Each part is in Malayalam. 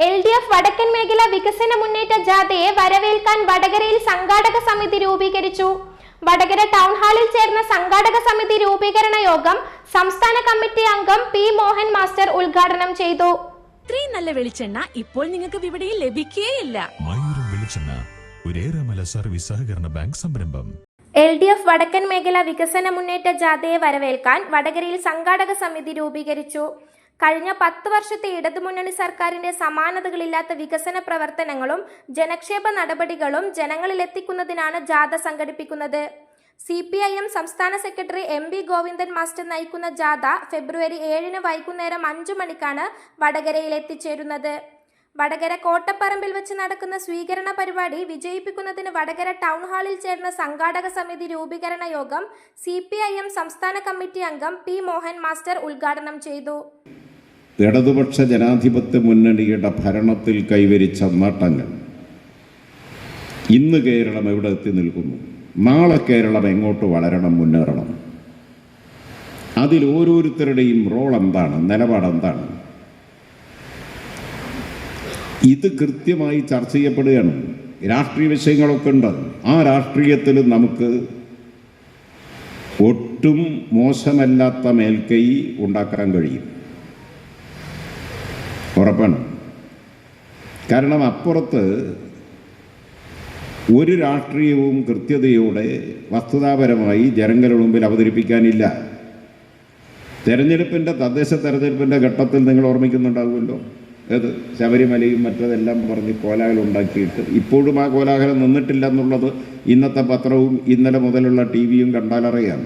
LDF വടക്കൻ മേഖല വികസന മുന്നേറ്റ ജാഥയെ വരവേൽക്കാൻ വടകരയിൽ സംഘാടക സമിതി രൂപീകരിച്ചു. വടകര ടൗൺ ഹാളിൽ ചേർന്ന സംഘാടക സമിതി രൂപീകരണ യോഗം സംസ്ഥാന കമ്മിറ്റി അംഗം പി മോഹൻ മാസ്റ്റർ ഉദ്ഘാടനം ചെയ്തു. ഇത്രയും നല്ല വെളിച്ചെണ്ണ ഇപ്പോൾ നിങ്ങൾക്ക് വിപണിയിൽ ലഭിക്കുകയില്ല. സർവീസ് സഹകരണ ബാങ്ക് സംരംഭം. LDF വടക്കൻ മേഖല വികസന മുന്നേറ്റ ജാഥയെ വരവേൽക്കാൻ വടകരയിൽ സംഘാടക സമിതി രൂപീകരിച്ചു. കഴിഞ്ഞ 10 വർഷത്തെ ഇടതുമുന്നണി സർക്കാരിന്റെ സമാനതകളില്ലാത്ത വികസന പ്രവർത്തനങ്ങളും ജനക്ഷേമ നടപടികളും ജനങ്ങളിലെത്തിക്കുന്നതിനാണ് ജാഥ സംഘടിപ്പിക്കുന്നത്. CPIM സംസ്ഥാന സെക്രട്ടറി MB ഗോവിന്ദൻ മാസ്റ്റർ നയിക്കുന്ന ജാഥ ഫെബ്രുവരി 7 വൈകുന്നേരം 5 മണിക്കാണ് വടകരയിൽ എത്തിച്ചേരുന്നത്. വടകര കോട്ടപ്പറമ്പിൽ വെച്ച് നടക്കുന്ന സ്വീകരണ പരിപാടി വിജയിപ്പിക്കുന്നതിന് വടകര ടൗൺ ഹാളിൽ ചേർന്ന സംഘാടക സമിതി രൂപീകരണ യോഗം CPIM സംസ്ഥാന കമ്മിറ്റി അംഗം പി മോഹൻ മാസ്റ്റർ ഉദ്ഘാടനം ചെയ്തു. ഇടതുപക്ഷ ജനാധിപത്യ മുന്നണിയുടെ ഭരണത്തിൽ കൈവരിച്ച നേട്ടങ്ങൾ ഇന്ന് കേരളം എവിടെ എത്തി നിൽക്കുന്നു, നാളെ കേരളം എങ്ങോട്ട് വളരണം, മുന്നേറണം, അതിൽ ഓരോരുത്തരുടെയും റോൾ എന്താണ്, നിലപാടെന്താണ്, ഇത് കൃത്യമായി ചർച്ച ചെയ്യപ്പെടുകയാണ്. രാഷ്ട്രീയ വിഷയങ്ങളൊക്കെ ഉണ്ട്. ആ രാഷ്ട്രീയത്തിൽ നമുക്ക് ഒട്ടും മോശമല്ലാത്ത മേൽക്കൈ ഉണ്ടാക്കാൻ കഴിയും, ഉറപ്പാണ്. കാരണം അപ്പുറത്ത് ഒരു രാഷ്ട്രീയവും കൃത്യതയോടെ വസ്തുതാപരമായി ജനങ്ങളുടെ മുമ്പിൽ അവതരിപ്പിക്കാനില്ല. തദ്ദേശ തെരഞ്ഞെടുപ്പിൻ്റെ ഘട്ടത്തിൽ നിങ്ങൾ ഓർമ്മിക്കുന്നുണ്ടാകുമല്ലോ, അത് ശബരിമലയും മറ്റതെല്ലാം പറഞ്ഞ് കോലാഹലം ഉണ്ടാക്കിയിട്ട് ഇപ്പോഴും ആ കോലാഹലം നിന്നിട്ടില്ല എന്നുള്ളത് ഇന്നത്തെ പത്രവും ഇന്നലെ മുതലുള്ള TV-യും കണ്ടാലറിയാം.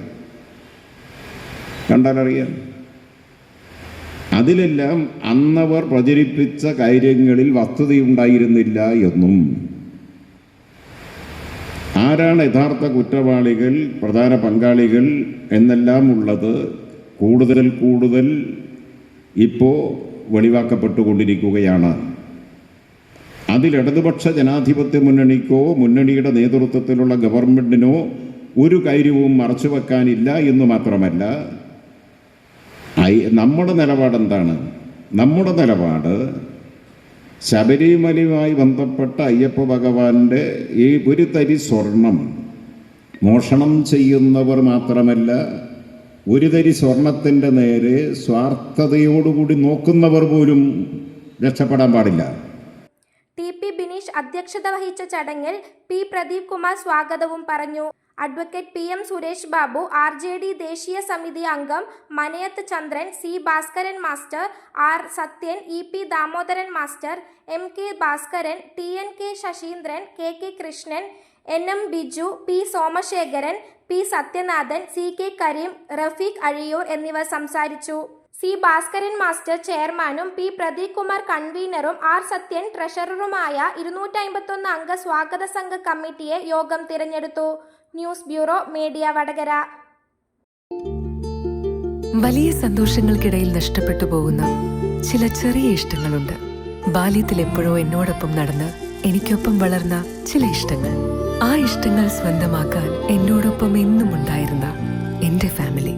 അതിലെല്ലാം അന്നവർ പ്രചരിപ്പിച്ച കാര്യങ്ങളിൽ വസ്തുതയുണ്ടായിരുന്നില്ല എന്നും, ആരാണ് യഥാർത്ഥ കുറ്റവാളികൾ, പ്രധാന പങ്കാളികൾ എന്നെല്ലാം ഉള്ളത് കൂടുതൽ ഇപ്പോൾ വെളിവാക്കപ്പെട്ടുകൊണ്ടിരിക്കുകയാണ്. അതിൽ ഇടതുപക്ഷ ജനാധിപത്യ മുന്നണിക്കോ മുന്നണിയുടെ നേതൃത്വത്തിലുള്ള ഗവൺമെൻറ്റിനോ ഒരു കാര്യവും മറച്ചു വെക്കാനില്ല എന്ന് മാത്രമല്ല, നമ്മുടെ നിലപാടെന്താണ്? നമ്മുടെ നിലപാട് ശബരിമലയുമായി ബന്ധപ്പെട്ട അയ്യപ്പ ഭഗവാന്റെ ഈ ഒരു തരി സ്വർണം മോഷണം ചെയ്യുന്നവർ മാത്രമല്ല, ഒരു തരി സ്വർണത്തിൻ്റെ നേരെ സ്വാർത്ഥതയോടുകൂടി നോക്കുന്നവർ പോലും രക്ഷപ്പെടാൻ പാടില്ല. TP ബിനീഷ് അധ്യക്ഷത വഹിച്ച ചടങ്ങിൽ P പ്രദീപ് കുമാർ സ്വാഗതവും പറഞ്ഞു. Advocate PM Suresh Babu, RJD ദേശീയ സമിതി അംഗം Manayath Chandran, C Bhaskaran master, R Sathyan, EP Damodaran master, MK Bhaskaran, TNK Sasheendran, KK Krishnan, NM Biju, P Somashekharan, P Sathyanathan, CK Kareem, Rafeeq Azhiyur എന്നിവർ സംസാരിച്ചു. C ഭാസ്കരൻ മാസ്റ്റർ ചെയർമാനും P പ്രദീപ് കുമാർ കൺവീനറും R സത്യൻ ട്രഷററുമായ 251 അംഗ സ്വാഗത സംഘ കമ്മിറ്റിയെ യോഗം തിരഞ്ഞെടുത്തു. News bureau media Vadakara. വലിയ സന്തോഷങ്ങൾക്കിടയിൽ നഷ്ടപ്പെട്ടു പോകുന്ന ചില ചെറിയ ഇഷ്ടങ്ങളുണ്ട്. ബാല്യത്തിൽ എപ്പോഴോ എന്നോടൊപ്പം നടന്ന് എനിക്കൊപ്പം വളർന്ന ചില ഇഷ്ടങ്ങൾ. ആ ഇഷ്ടങ്ങൾ സ്വന്തമാക്കാൻ എന്നോടൊപ്പം എന്നും ഉണ്ടായിരുന്ന എന്റെ ഫാമിലി.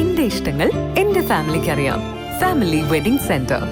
എന്റെ ഇഷ്ടങ്ങൾ എന്റെ ഫാമിലിക്ക് അറിയാം. Family wedding centre.